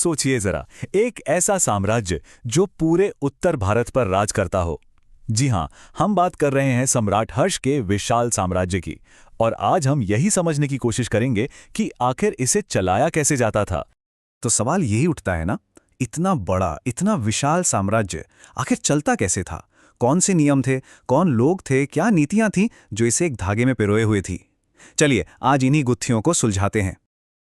सोचिए जरा, एक ऐसा साम्राज्य जो पूरे उत्तर भारत पर राज करता हो। जी हाँ, हम बात कर रहे हैं सम्राट हर्ष के विशाल साम्राज्य की। और आज हम यही समझने की कोशिश करेंगे कि आखिर इसे चलाया कैसे जाता था। तो सवाल यही उठता है ना, इतना बड़ा, इतना विशाल साम्राज्य आखिर चलता कैसे था? कौन से नियम थे, कौन लोग थे, क्या नीतियां थीं जो इसे एक धागे में पिरोए हुए थी? चलिए आज इन्हीं गुत्थियों को सुलझाते हैं।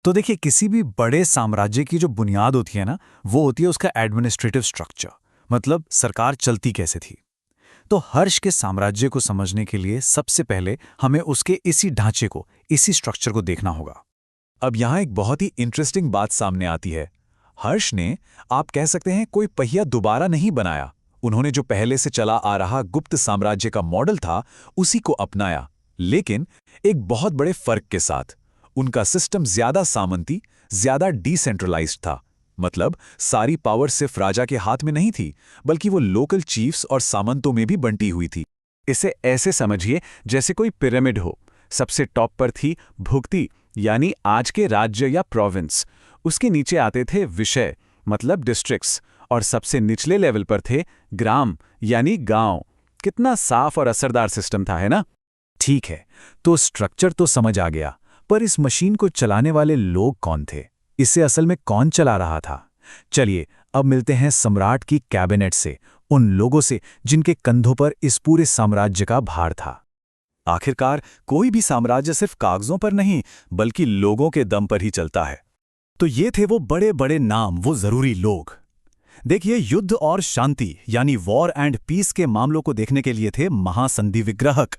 तो देखिए, किसी भी बड़े साम्राज्य की जो बुनियाद होती है ना, वो होती है उसका एडमिनिस्ट्रेटिव स्ट्रक्चर, मतलब सरकार चलती कैसे थी। तो हर्ष के साम्राज्य को समझने के लिए सबसे पहले हमें उसके इसी ढांचे को, इसी स्ट्रक्चर को देखना होगा। अब यहाँ एक बहुत ही इंटरेस्टिंग बात सामने आती है। हर्ष ने, आप कह सकते हैं, कोई पहिया दोबारा नहीं बनाया। उन्होंने जो पहले से चला आ रहा गुप्त साम्राज्य का मॉडल था, उसी को अपनाया, लेकिन एक बहुत बड़े फर्क के साथ। उनका सिस्टम ज्यादा सामंती, ज्यादा डिसेंट्रलाइज्ड था। मतलब सारी पावर सिर्फ राजा के हाथ में नहीं थी, बल्कि वो लोकल चीफ्स और सामंतों में भी बंटी हुई थी। इसे ऐसे समझिए जैसे कोई पिरामिड हो। सबसे टॉप पर थी भुक्ति, यानी आज के राज्य या प्रोविंस। उसके नीचे आते थे विषय, मतलब डिस्ट्रिक्ट्स, और सबसे निचले लेवल पर थे ग्राम, यानी गांव। कितना साफ और असरदार सिस्टम था, है ना? ठीक है, तो स्ट्रक्चर तो समझ आ गया, पर इस मशीन को चलाने वाले लोग कौन थे? इसे असल में कौन चला रहा था? चलिए अब मिलते हैं सम्राट की कैबिनेट से, उन लोगों से जिनके कंधों पर इस पूरे साम्राज्य का भार था। आखिरकार कोई भी साम्राज्य सिर्फ कागजों पर नहीं, बल्कि लोगों के दम पर ही चलता है। तो ये थे वो बड़े बड़े नाम, वो जरूरी लोग। देखिए, युद्ध और शांति यानी वॉर एंड पीस के मामलों को देखने के लिए थे महासंधि विग्रहक।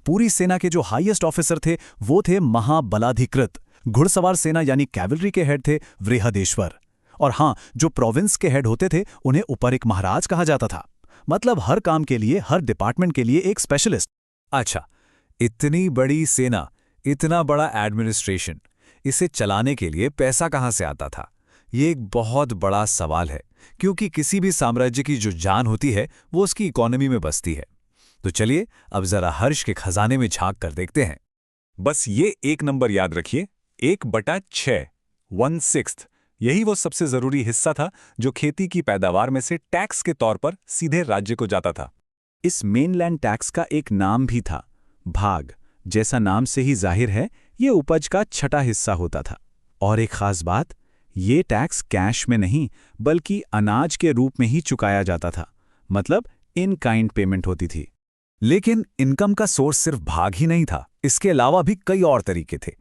पूरी सेना के जो हाईएस्ट ऑफिसर थे वो थे महाबलाधिकृत। घुड़सवार सेना यानी कैवलरी के हेड थे वृहदेश्वर। और हाँ, जो प्रोविंस के हेड होते थे उन्हें उपरिक महाराज कहा जाता था। मतलब हर काम के लिए, हर डिपार्टमेंट के लिए एक स्पेशलिस्ट। अच्छा, इतनी बड़ी सेना, इतना बड़ा एडमिनिस्ट्रेशन, इसे चलाने के लिए पैसा कहाँ से आता था? ये एक बहुत बड़ा सवाल है, क्योंकि किसी भी साम्राज्य की जो जान होती है वो उसकी इकोनॉमी में बसती है। तो चलिए अब जरा हर्ष के खजाने में झांक कर देखते हैं। बस ये एक नंबर याद रखिए, 1/6, 1/6। यही वो सबसे जरूरी हिस्सा था जो खेती की पैदावार में से टैक्स के तौर पर सीधे राज्य को जाता था। इस मेनलैंड टैक्स का एक नाम भी था, भाग। जैसा नाम से ही जाहिर है, ये उपज का छठा हिस्सा होता था। और एक खास बात, ये टैक्स कैश में नहीं, बल्कि अनाज के रूप में ही चुकाया जाता था। मतलब इन काइंड पेमेंट होती थी। लेकिन इनकम का सोर्स सिर्फ भाग ही नहीं था, इसके अलावा भी कई और तरीके थे।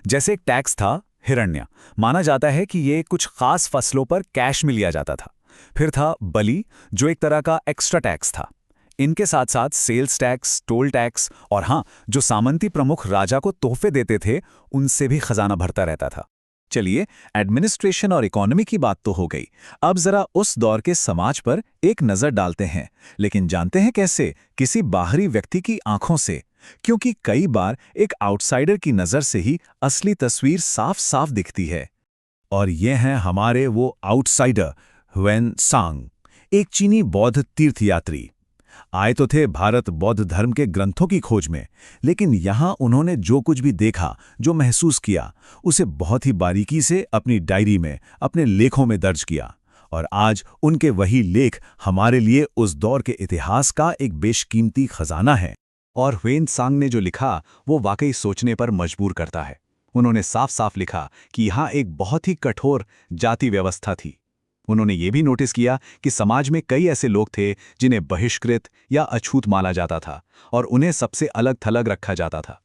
जैसे एक टैक्स था हिरण्य, माना जाता है कि ये कुछ खास फसलों पर कैश में लिया जाता था। फिर था बलि, जो एक तरह का एक्स्ट्रा टैक्स था। इनके साथ साथ सेल्स टैक्स, टोल टैक्स, और हाँ, जो सामंती प्रमुख राजा को तोहफे देते थे, उनसे भी खजाना भरता रहता था। चलिए, एडमिनिस्ट्रेशन और इकोनॉमी की बात तो हो गई। अब जरा उस दौर के समाज पर एक नजर डालते हैं। लेकिन जानते हैं कैसे? किसी बाहरी व्यक्ति की आंखों से। क्योंकि कई बार एक आउटसाइडर की नजर से ही असली तस्वीर साफ साफ दिखती है। और ये हैं हमारे वो आउटसाइडर, ह्वेन-सांग, एक चीनी बौद्ध तीर्थयात्री। आए तो थे भारत बौद्ध धर्म के ग्रंथों की खोज में, लेकिन यहाँ उन्होंने जो कुछ भी देखा, जो महसूस किया, उसे बहुत ही बारीकी से अपनी डायरी में, अपने लेखों में दर्ज किया। और आज उनके वही लेख हमारे लिए उस दौर के इतिहास का एक बेशकीमती खजाना है। और ह्वेन-सांग ने जो लिखा वो वाकई सोचने पर मजबूर करता है। उन्होंने साफ साफ लिखा कि यहाँ एक बहुत ही कठोर जाति व्यवस्था थी। उन्होंने ये भी नोटिस किया कि समाज में कई ऐसे लोग थे जिन्हें बहिष्कृत या अछूत माना जाता था, और उन्हें सबसे अलग थलग रखा जाता था।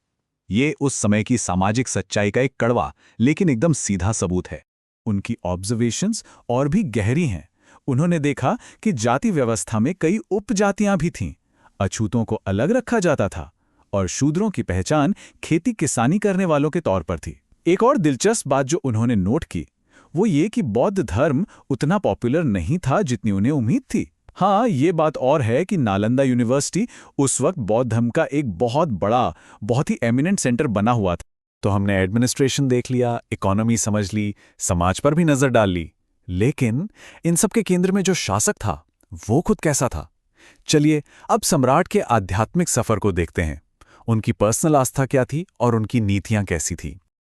ये उस समय की सामाजिक सच्चाई का एक कड़वा लेकिन एकदम सीधा सबूत है। उनकी ऑब्जर्वेशंस और भी गहरी हैं। उन्होंने देखा कि जाति व्यवस्था में कई उपजातियां भी थीं। अछूतों को अलग रखा जाता था, और शूद्रों की पहचान खेती किसानी करने वालों के तौर पर थी। एक और दिलचस्प बात जो उन्होंने नोट की, वो ये कि बौद्ध धर्म उतना पॉपुलर नहीं था जितनी उन्हें उम्मीद थी। हाँ, ये बात और है कि नालंदा यूनिवर्सिटी उस वक्त बौद्ध धर्म का एक बहुत बड़ा, बहुत ही एमिनेंट सेंटर बना हुआ था। तो हमने एडमिनिस्ट्रेशन देख लिया, इकोनॉमी समझ ली, समाज पर भी नजर डाल ली। लेकिन इन सब के केंद्र में जो शासक था, वो खुद कैसा था? चलिए अब सम्राट के आध्यात्मिक सफर को देखते हैं। उनकी पर्सनल आस्था क्या थी और उनकी नीतियां कैसी थी?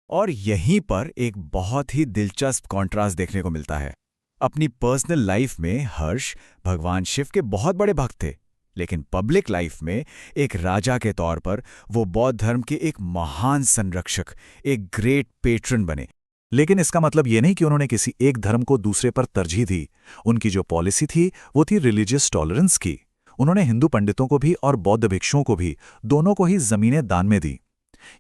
और यहीं पर एक बहुत ही दिलचस्प कॉन्ट्रास्ट देखने को मिलता है। अपनी पर्सनल लाइफ में हर्ष भगवान शिव के बहुत बड़े भक्त थे, लेकिन पब्लिक लाइफ में एक राजा के तौर पर वो बौद्ध धर्म के एक महान संरक्षक, एक ग्रेट पेट्रन बने। लेकिन इसका मतलब ये नहीं कि उन्होंने किसी एक धर्म को दूसरे पर तरजीह दी। उनकी जो पॉलिसी थी वो थी रिलीजियस टॉलरेंस की। उन्होंने हिंदू पंडितों को भी और बौद्ध भिक्षुओं को भी, दोनों को ही जमीनें दान में दी।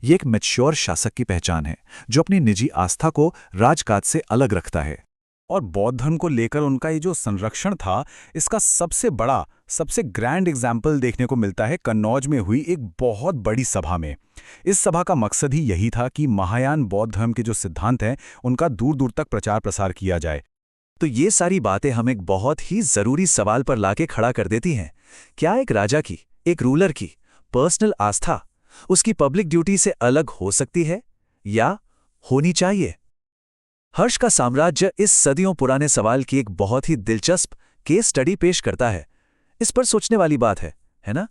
ये एक मैच्योर शासक की पहचान है, जो अपनी निजी आस्था को राजकाज से अलग रखता है। और बौद्ध धर्म को लेकर उनका ये जो संरक्षण था, इसका सबसे बड़ा, सबसे ग्रैंड एग्जाम्पल देखने को मिलता है कन्नौज में हुई एक बहुत बड़ी सभा में। इस सभा का मकसद ही यही था कि महायान बौद्ध धर्म के जो सिद्धांत हैं, उनका दूर दूर तक प्रचार प्रसार किया जाए। तो ये सारी बातें हमें एक बहुत ही जरूरी सवाल पर लाके खड़ा कर देती हैं। क्या एक राजा की, एक रूलर की पर्सनल आस्था उसकी पब्लिक ड्यूटी से अलग हो सकती है या होनी चाहिए? हर्ष का साम्राज्य इस सदियों पुराने सवाल की एक बहुत ही दिलचस्प केस स्टडी पेश करता है। इस पर सोचने वाली बात है ना?